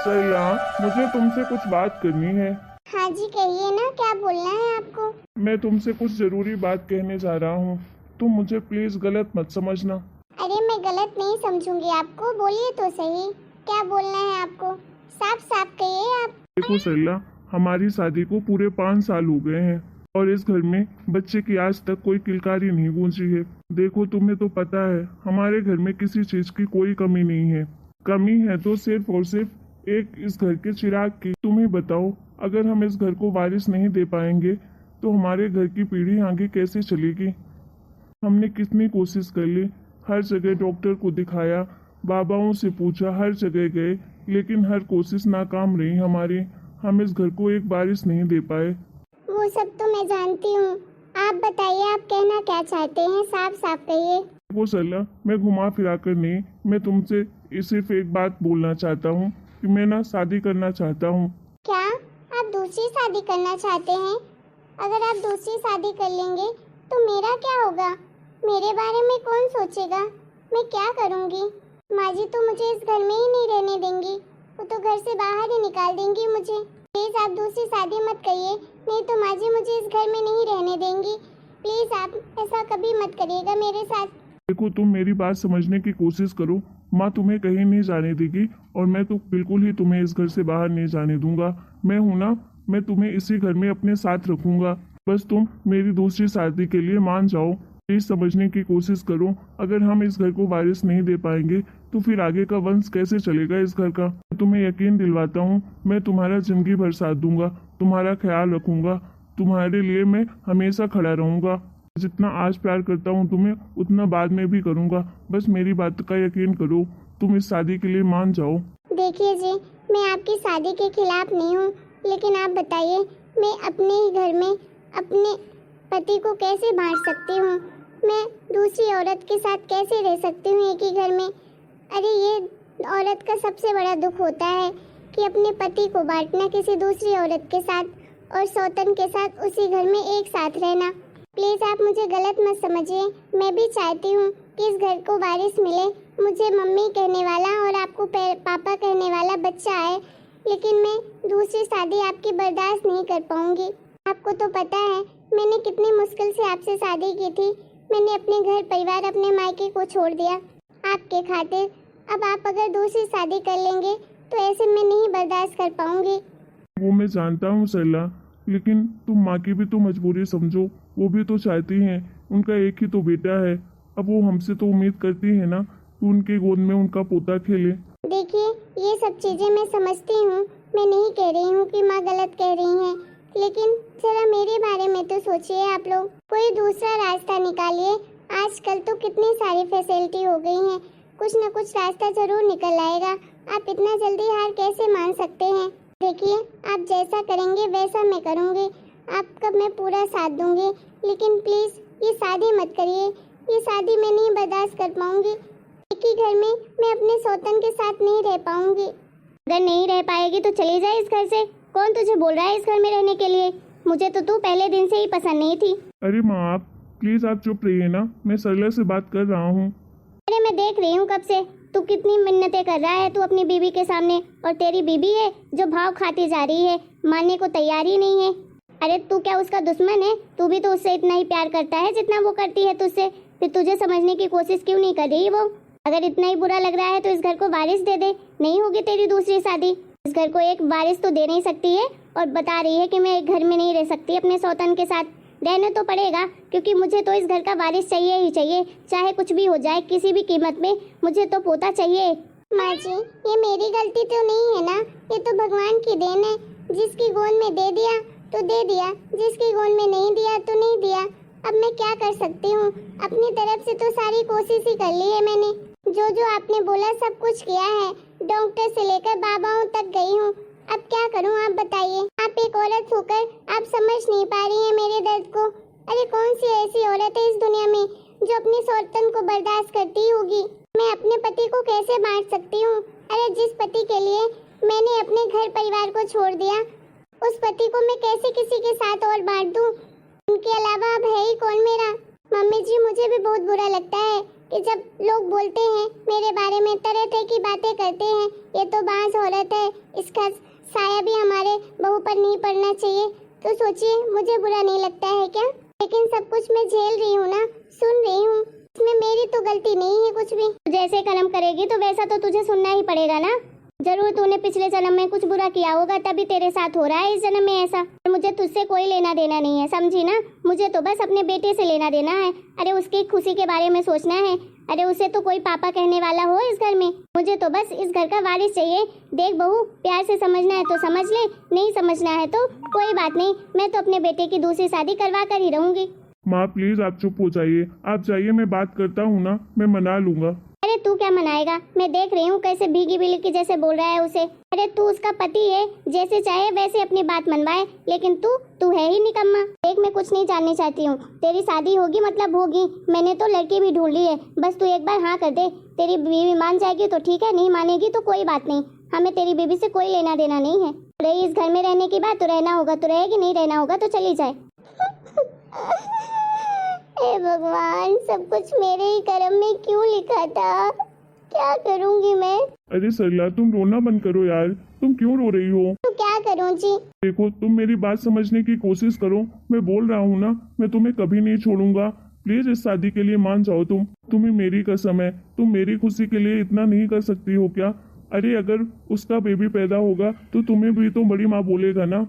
सैला, मुझे तुमसे कुछ बात करनी है। हाँ जी कहिए ना, क्या बोलना है आपको। मैं तुमसे कुछ जरूरी बात कहने जा रहा हूँ। तुम मुझे प्लीज गलत मत समझना। अरे मैं गलत नहीं समझूंगी आपको, बोलिए तो सही, क्या बोलना है आपको, साफ साफ कहिए आप। देखो सैला, हमारी शादी को पूरे 5 साल हो गए हैं और इस घर में बच्चे की आज तक कोई किलकारी नहीं गूंजी है। देखो तुम्हें तो पता है हमारे घर में किसी चीज की कोई कमी नहीं है। कमी है तो सिर्फ और सिर्फ एक इस घर के चिराग की। तुम्हें बताओ, अगर हम इस घर को वारिस नहीं दे पाएंगे तो हमारे घर की पीढ़ी आगे कैसे चलेगी। हमने कितनी कोशिश कर ली, हर जगह डॉक्टर को दिखाया, बाबाओं से पूछा, हर जगह गए, लेकिन हर कोशिश नाकाम रही हमारी। हम इस घर को एक वारिस नहीं दे पाए। वो सब तो मैं जानती हूँ, आप बताइए आप कहना क्या चाहते हैं, साफ साफ कहिए। वो सल्ला, मैं घुमा फिरा कर नहीं, मैं तुमसे सिर्फ एक बात बोलना चाहता हूँ कि मैं ना शादी करना चाहता हूँ। क्या आप दूसरी शादी करना चाहते हैं? अगर आप दूसरी शादी कर लेंगे तो मेरा क्या होगा? मेरे बारे में कौन सोचेगा? मैं क्या करूँगी? माँ जी तो मुझे इस घर में ही नहीं रहने देंगी, वो तो घर से बाहर ही निकाल देंगी मुझे। प्लीज़ आप दूसरी शादी मत करिए, नहीं तो माँ जी मुझे इस घर में नहीं रहने देंगी। प्लीज़ आप ऐसा कभी मत करिएगा मेरे साथ। देखो, तुम मेरी बात समझने की कोशिश करो। माँ तुम्हें कहीं नहीं जाने देगी और मैं तो बिल्कुल ही तुम्हें इस घर से बाहर नहीं जाने दूंगा। मैं हूं ना, मैं तुम्हें इसी घर में अपने साथ रखूंगा। बस तुम मेरी दूसरी शादी के लिए मान जाओ। प्लीज समझने की कोशिश करो। अगर हम इस घर को वारिस नहीं दे पाएंगे तो फिर आगे का वंश कैसे चलेगा इस घर का। तुम्हें यकीन दिलवाता हूँ, मैं तुम्हारा जिंदगी भर साथ दूंगा, तुम्हारा ख्याल रखूंगा, तुम्हारे लिए मैं हमेशा खड़ा रहूंगा। जितना आज प्यार करता हूँ तुम्हें, उतना बाद में भी करूँगा। बस मेरी बात का यकीन करो, तुम इस शादी के लिए मान जाओ। देखिए जी, मैं आपकी शादी के खिलाफ नहीं हूँ, लेकिन आप बताइए मैं अपने ही घर में अपने पति को कैसे बांट सकती हूँ? मैं दूसरी औरत के साथ कैसे रह सकती हूँ एक ही घर में? अरे ये औरत का सबसे बड़ा दुख होता है कि अपने पति को बांटना किसी दूसरी औरत के साथ और सौतन के साथ उसी घर में एक साथ रहना। प्लीज़ आप मुझे गलत मत समझिए, मैं भी चाहती हूँ कि इस घर को वारिस मिले, मुझे मम्मी कहने वाला और आपको पापा कहने वाला बच्चा आए, लेकिन मैं दूसरी शादी आपकी बर्दाश्त नहीं कर पाऊँगी। आपको तो पता है मैंने कितनी मुश्किल से आपसे शादी की थी। मैंने अपने घर परिवार अपने मायके को छोड़ दिया आपके खातिर। अब आप अगर दूसरी शादी कर लेंगे तो ऐसे मैं नहीं बर्दाश्त कर पाऊँगी। वो मैं जानता हूँ सैला, लेकिन तुम माँ की भी तो मजबूरी समझो। वो भी तो चाहती हैं, उनका एक ही तो बेटा है। अब वो हमसे तो उम्मीद करती है ना कि उनके गोद में उनका पोता खेले। देखिए ये सब चीजें मैं समझती हूँ, मैं नहीं कह रही हूँ कि माँ गलत कह रही हैं, लेकिन जरा मेरे बारे में तो सोचिए आप लोग, कोई दूसरा रास्ता निकालिए। आजकल तो कितनी सारी फैसिलिटी हो गई हैं, कुछ न कुछ रास्ता जरूर निकल आएगा। आप इतना जल्दी हार कैसे मान सकते हैं? देखिए आप जैसा करेंगे वैसा मैं करूँगी, आपका मैं पूरा साथ दूंगी, लेकिन प्लीज ये शादी मत करिए, ये शादी मैं नहीं बर्दाश्त कर पाऊंगी। एक ही घर में मैं अपने सौतन के साथ नहीं रह पाऊंगी। अगर नहीं रह पाएगी तो चली जाए इस घर से। कौन तुझे बोल रहा है इस घर में रहने के लिए? मुझे तो तू पहले दिन से ही पसंद नहीं थी। अरे माँ, आप प्लीज आप चुप रहिए ना, मैं सरला से बात कर रहा हूँ। अरे मैं देख रही हूँ कब से तू कितनी मिन्नतें कर रहा है तू अपनी बीबी के सामने, और तेरी बीबी है जो भाव खाती जा रही है, मानने को तैयार ही नहीं है। अरे तू क्या उसका दुश्मन है? तू भी तो उससे इतना ही प्यार करता है जितना वो करती है तुझसे। फिर तुझे समझने की कोशिश क्यों नहीं कर रही वो? अगर इतना ही बुरा लग रहा है तो इस घर को वारिस दे दे, नहीं होगी तेरी दूसरी शादी। इस घर को एक वारिस तो दे नहीं सकती है और बता रही है कि मैं एक घर में नहीं रह सकती अपने सौतन के साथ। रहने तो पड़ेगा, क्योंकि मुझे तो इस घर का वारिस चाहिए ही चाहिए, चाहे कुछ भी हो जाए, किसी भी कीमत में मुझे तो पोता चाहिए। माँ जी ये मेरी गलती तो नहीं है ना, ये तो भगवान की देन है। जिसकी गोद में दे दिया तो दे दिया, जिसकी गोद में नहीं दिया तो नहीं दिया। अब मैं क्या कर सकती हूँ? अपनी तरफ से तो सारी कोशिश ही कर ली है मैंने, जो आपने बोला सब कुछ किया है, डॉक्टर से लेकर बाबाओं तक गई हूँ। अब क्या करूँ आप बताइए? आप एक औरत होकर आप समझ नहीं पा रही हैं मेरे दर्द को। अरे कौन सी ऐसी औरत है इस दुनिया में जो अपनी सौतन को बर्दाश्त करती होगी? मैं अपने पति को कैसे बांट सकती हूँ? अरे जिस पति के लिए मैंने अपने घर परिवार को छोड़ दिया, उस पति को मैं कैसे किसी के साथ और बांट दूँ? उनके अलावा अब है ही कौन मेरा? मम्मी जी मुझे भी बहुत बुरा लगता है कि जब लोग बोलते हैं मेरे बारे में, तरह तरह की बातें करते हैं, ये तो बांझ औरत है, इसका साया भी हमारे बहू पर नहीं पड़ना चाहिए, तो सोचिए मुझे बुरा नहीं लगता है क्या? लेकिन सब कुछ मैं झेल रही हूँ ना, सुन रही हूँ, इसमें मेरी तो गलती नहीं है कुछ भी। जैसे कर्म करेगी तो वैसा तो तुझे सुनना ही पड़ेगा ना। जरूर तूने पिछले जन्म में कुछ बुरा किया होगा, तभी तेरे साथ हो रहा है इस जन्म में ऐसा। मुझे तुझसे कोई लेना देना नहीं है, समझी ना? मुझे तो बस अपने बेटे से लेना देना है। अरे उसकी खुशी के बारे में सोचना है। अरे उसे तो कोई पापा कहने वाला हो इस घर में, मुझे तो बस इस घर का वारिस चाहिए। देख बहू, प्यार से समझना है तो समझ ले, नहीं समझना है तो कोई बात नहीं, मैं तो अपने बेटे की दूसरी शादी करवा कर ही रहूंगी। माँ प्लीज आप चुप हो जाइए, आप जाइए, मैं बात करता हूँ ना, मैं मना लूंगा। अरे तू क्या मनाएगा? मैं देख रही हूँ कैसे भीगी बिल्ली की जैसे बोल रहा है उसे। अरे तू उसका पति है, जैसे चाहे वैसे अपनी बात मनवाए, लेकिन तू है ही निकम्मा। देख मैं कुछ नहीं जाननी चाहती हूँ, तेरी शादी होगी मतलब होगी। मैंने तो लड़की भी ढूंढ ली है, बस तू एक बार हाँ कर दे। तेरी बीवी मान जाएगी तो ठीक है, नहीं मानेगी तो कोई बात नहीं, हमें तेरी बीवी से कोई लेना देना नहीं है। रही इस घर में रहने की बात, तो रहना होगा तो रहेगी, नहीं रहना होगा तो चली जाए। हे भगवान, सब कुछ मेरे ही कर्म में क्यों लिखा था? क्या करूंगी मैं? अरे सरला तुम रोना बंद करो यार, तुम क्यों रो रही हो? तो क्या करूं जी? देखो तुम मेरी बात समझने की कोशिश करो, मैं बोल रहा हूँ ना, मैं तुम्हें कभी नहीं छोड़ूंगा। प्लीज इस शादी के लिए मान जाओ तुम, तुम्हें मेरी कसम है, तुम मेरी खुशी के लिए इतना नहीं कर सकती हो क्या? अरे अगर उसका बेबी पैदा होगा तो तुम्हें भी तो बड़ी माँ बोलेगा ना।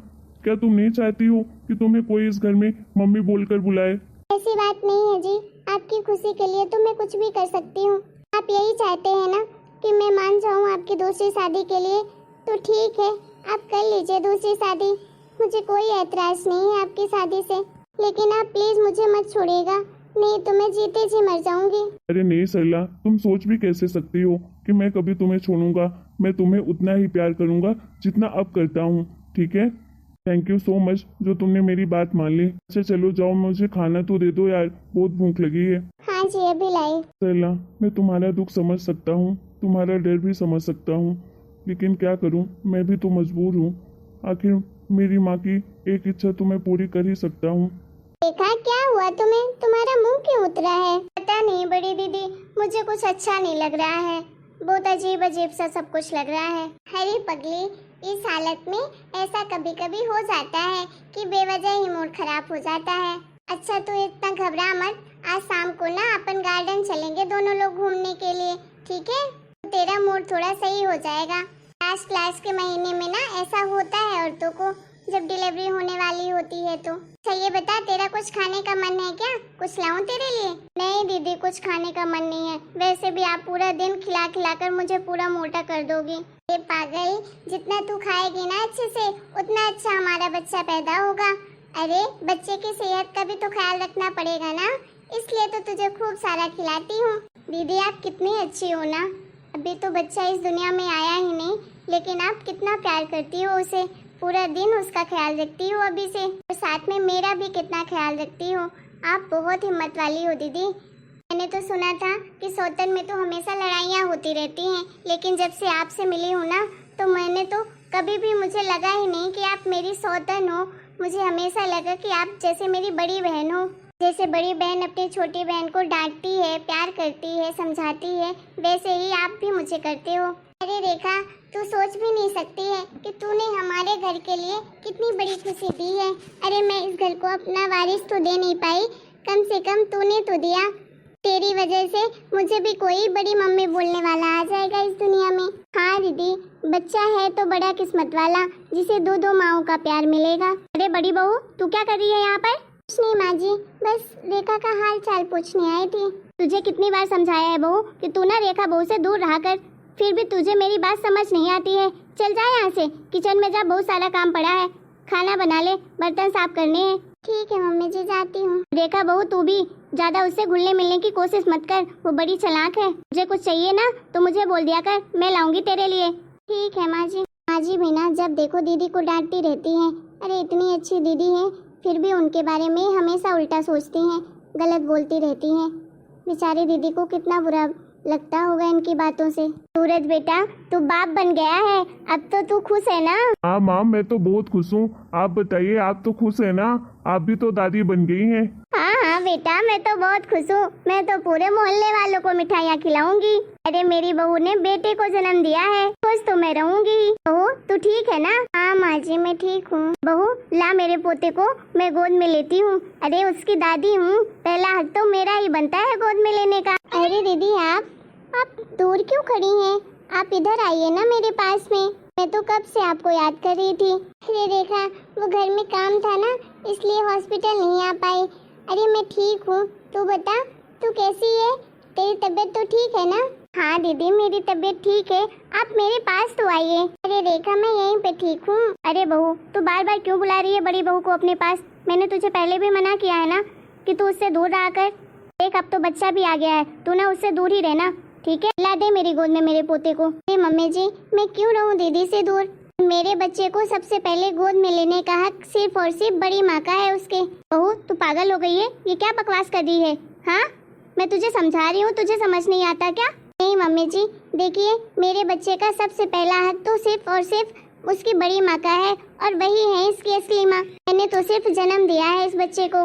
क्या तुम नहीं चाहती हो कि तुम्हें कोई इस घर में मम्मी बोलकर बुलाए? ऐसी बात नहीं है जी, आपकी खुशी के लिए तो मैं कुछ भी कर सकती हूँ। आप यही चाहते हैं ना कि मैं मान जाऊँ आपकी दूसरी शादी के लिए, तो ठीक है, आप कर लीजिए दूसरी शादी, मुझे कोई ऐतराज नहीं है आपकी शादी से। लेकिन आप प्लीज मुझे मत छोड़िएगा, नहीं तो मैं जीते जी मर जाऊंगी। अरे नहीं सरला, तुम सोच भी कैसे सकती हो कि मैं कभी तुम्हें छोड़ूंगा? मैं तुम्हें उतना ही प्यार करूंगा जितना अब करता हूँ, ठीक है? थैंक यू सो मच जो तुमने मेरी बात मान ली। अच्छा चलो जाओ, मुझे खाना तो दे दो यार, बहुत भूख लगी है। हाँ जी अभी लाई। सरला मैं तुम्हारा दुख समझ सकता हूँ, तुम्हारा डर भी समझ सकता हूँ, लेकिन क्या करूँ, मैं भी तो मजबूर हूँ। आखिर मेरी माँ की एक इच्छा तो मैं पूरी कर ही सकता हूँ। देखा क्या हुआ तुम्हें? तुम्हारा मुंह क्यों उतरा है? पता नहीं बड़ी दीदी, मुझे कुछ अच्छा नहीं लग रहा है, बहुत अजीब अजीब सा सब कुछ लग रहा है। अरे पगली, इस हालत में ऐसा कभी कभी हो जाता है कि बेवजह ही मूड खराब हो जाता है। अच्छा तू इतना घबरा मत, आज शाम को ना अपन गार्डन चलेंगे दोनों लोग घूमने के लिए, ठीक है? तेरा मूड थोड़ा सही हो जाएगा। लास्ट क्लास के महीने में ना ऐसा होता है औरतों को, जब डिलीवरी होने वाली होती है तो। अच्छा ये बता, तेरा कुछ खाने का मन है क्या? कुछ लाऊं तेरे लिए? नहीं दीदी, कुछ खाने का मन नहीं है, वैसे भी आप पूरा दिन खिला खिला कर मुझे पूरा मोटा कर दोगी। ये पागल, जितना तू खाएगी ना अच्छे से, उतना अच्छा हमारा बच्चा पैदा होगा। अरे बच्चे की सेहत का भी तो ख्याल रखना पड़ेगा ना, इसलिए तो तुझे खूब सारा खिलाती हूँ। दीदी आप कितनी अच्छी हो ना, अभी तो बच्चा इस दुनिया में आया ही नहीं, लेकिन आप कितना प्यार करती हो उसे, पूरा दिन उसका ख्याल रखती हो अभी से, और साथ में मेरा भी कितना ख्याल रखती हो। आप बहुत हिम्मत वाली हो दीदी। मैंने तो सुना था कि सौतन में तो हमेशा लड़ाइयाँ होती रहती हैं, लेकिन जब से आपसे मिली हूँ ना, तो मैंने तो कभी भी, मुझे लगा ही नहीं कि आप मेरी सौतन हो। मुझे हमेशा लगा कि आप जैसे मेरी बड़ी बहन हो। जैसे बड़ी बहन अपनी छोटी बहन को डांटती है, प्यार करती है, समझाती है, वैसे ही आप भी मुझे करते हो। अरे रेखा, तू सोच भी नहीं सकती है कि तूने हमारे घर के लिए कितनी बड़ी खुशी दी है। अरे मैं इस घर को अपना वारिस तो दे नहीं पाई, कम से कम तूने तो दिया। तेरी वजह से मुझे भी कोई बड़ी मम्मी बोलने वाला आ जाएगा इस दुनिया में। हाँ दीदी, बच्चा है तो बड़ा किस्मत वाला, जिसे दो दो माओं का प्यार मिलेगा। अरे बड़ी बहू, तू क्या कर रही है यहाँ पर? कुछ नहीं माँ जी, बस रेखा का हाल चाल पूछने आई थी। तुझे कितनी बार समझाया है बहू कि तू ना रेखा बहू से दूर रहा कर, फिर भी तुझे मेरी बात समझ नहीं आती है। चल जा यहाँ से, किचन में जा, बहुत सारा काम पड़ा है, खाना बना ले, बर्तन साफ करने हैं। ठीक है मम्मी जी, जाती हूँ। रेखा बहू तू भी ज्यादा उससे घुलने मिलने की कोशिश मत कर, वो बड़ी चालाक है। मुझे कुछ चाहिए ना तो मुझे बोल दिया कर, मैं लाऊंगी तेरे लिए। ठीक है माँ जी। माँ जी भी ना जब देखो दीदी को डांटती रहती हैं। अरे इतनी अच्छी दीदी हैं, फिर भी उनके बारे में हमेशा उल्टा सोचती हैं, गलत बोलती रहती हैं। बेचारी दीदी को कितना बुरा लगता होगा इनकी बातों से। सूरज बेटा, तू बाप बन गया है, अब तो तू खुश है ना? हाँ माँ, मैं तो बहुत खुश हूँ। आप बताइए, आप तो खुश है ना? आप भी तो दादी बन गई हैं। हाँ हाँ हाँ बेटा, मैं तो बहुत खुश हूँ। मैं तो पूरे मोहल्ले वालों को मिठाइयाँ खिलाऊंगी। अरे मेरी बहू ने बेटे को जन्म दिया है, खुश तो मैं रहूंगी। बहू तू ठीक है ना? हाँ माँ जी मैं ठीक हूँ। बहू ला मेरे पोते को मैं गोद में लेती हूँ। अरे उसकी दादी हूँ, पहला हक तो मेरा ही बनता है गोद में लेने का। अरे दीदी आप दूर क्यों खड़ी हैं? आप इधर आइए ना मेरे पास में। मैं तो कब से आपको याद कर रही थी। अरे रेखा, वो घर में काम था ना, इसलिए हॉस्पिटल नहीं आ पाई। अरे मैं ठीक हूँ, तू बता तू कैसी है? तेरी तबीयत तो ठीक है ना? हाँ दीदी मेरी तबीयत ठीक है, आप मेरे पास तो आइए। अरे रेखा मैं यहीं पे ठीक हूँ। अरे बहू तू बार बार क्यों बुला रही है बड़ी बहू को अपने पास? मैंने तुझे पहले भी मना किया है ना कि तू उससे दूर रहा कर। देख अब तो बच्चा भी आ गया है, तू ना उससे दूर ही रहना, ठीक है? ला दे मेरी गोद में मेरे पोते को। अरे मम्मी जी मैं क्यों रहूं दीदी से दूर? मेरे बच्चे को सबसे पहले गोद में लेने का हक सिर्फ और सिर्फ बड़ी माँ का है उसके। बहू तू पागल हो गई है? ये क्या बकवास कर रही है? हाँ मैं तुझे समझा रही हूँ, तुझे समझ नहीं आता क्या? नहीं मम्मी जी देखिए, मेरे बच्चे का सबसे पहला हक तो सिर्फ और सिर्फ उसकी बड़ी माँ का है, और वही है इसकी असली माँ। मैंने तो सिर्फ जन्म दिया है इस बच्चे को,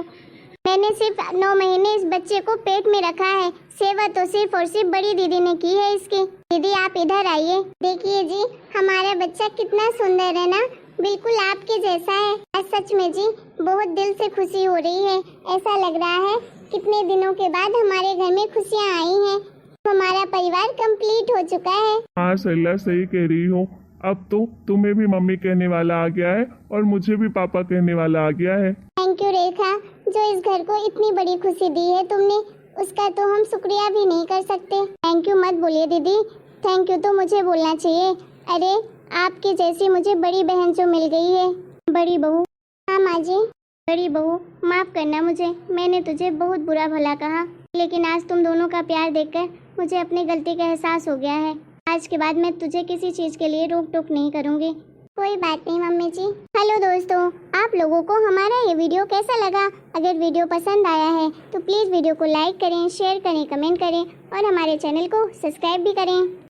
मैंने सिर्फ 9 महीने इस बच्चे को पेट में रखा है। सेवा तो सिर्फ और सिर्फ बड़ी दीदी ने की है इसकी। दीदी आप इधर आइए, देखिए जी हमारा बच्चा कितना सुंदर है ना, बिल्कुल आपके जैसा है। आज सच में जी बहुत दिल से खुशी हो रही है। ऐसा लग रहा है कितने दिनों के बाद हमारे घर में खुशियाँ आई हैं। हमारा परिवार कंप्लीट हो चुका है। हाँ सरला सही कह रही हो, अब तो तुम्हें भी मम्मी कहने वाला आ गया है और मुझे भी पापा कहने वाला आ गया है। थैंक यू रेखा, जो इस घर को इतनी बड़ी खुशी दी है तुमने, उसका तो हम शुक्रिया भी नहीं कर सकते। थैंक यू मत बोलिए दीदी, थैंक यू तो मुझे बोलना चाहिए। अरे आपकी जैसी मुझे बड़ी बहन जो मिल गई है। बड़ी बहू? हाँ माँ जी। बड़ी बहू माफ करना मुझे, मैंने तुझे बहुत बुरा भला कहा, लेकिन आज तुम दोनों का प्यार देखकर मुझे अपनी गलती का एहसास हो गया है। आज के बाद मैं तुझे किसी चीज के लिए रोक टोक नहीं करूँगी। कोई बात नहीं मम्मी जी। हेलो दोस्तों, आप लोगों को हमारा ये वीडियो कैसा लगा? अगर वीडियो पसंद आया है तो प्लीज़ वीडियो को लाइक करें, शेयर करें, कमेंट करें और हमारे चैनल को सब्सक्राइब भी करें।